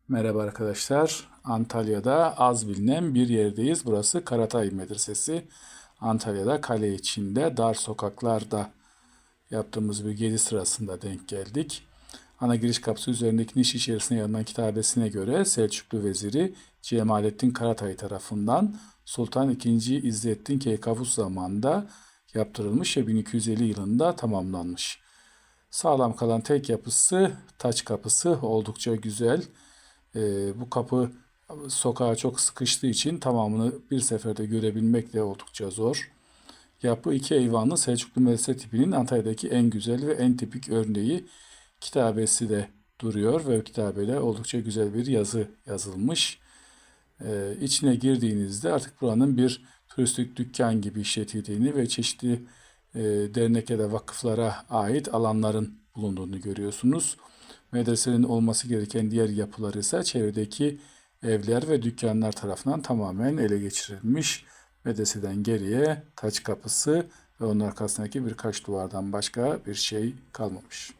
Merhaba arkadaşlar. Antalya'da az bilinen bir yerdeyiz. Burası Karatay Medresesi. Antalya'da kale içinde dar sokaklarda yaptığımız bir gezi sırasında denk geldik. Ana giriş kapısı üzerindeki niş içerisine yazılan kitabesine göre Selçuklu Veziri Cemalettin Karatay tarafından Sultan II. İzzettin Keykavus zamanında yaptırılmış ve 1250 yılında tamamlanmış. Sağlam kalan tek yapısı taç kapısı oldukça güzel. Bu kapı sokağa çok sıkıştığı için tamamını bir seferde görebilmek de oldukça zor. Yapı iki eyvanlı Selçuklu medrese tipinin Antalya'daki en güzel ve en tipik örneği. Kitabesi de duruyor ve kitabede oldukça güzel bir yazı yazılmış. İçine girdiğinizde artık buranın bir turistik dükkan gibi işletildiğini ve çeşitli dernek ya da vakıflara ait alanların bulunduğunu görüyorsunuz. Medresenin olması gereken diğer yapılar ise çevredeki evler ve dükkanlar tarafından tamamen ele geçirilmiş. Medreseden geriye taç kapısı ve onun arkasındaki birkaç duvardan başka bir şey kalmamış.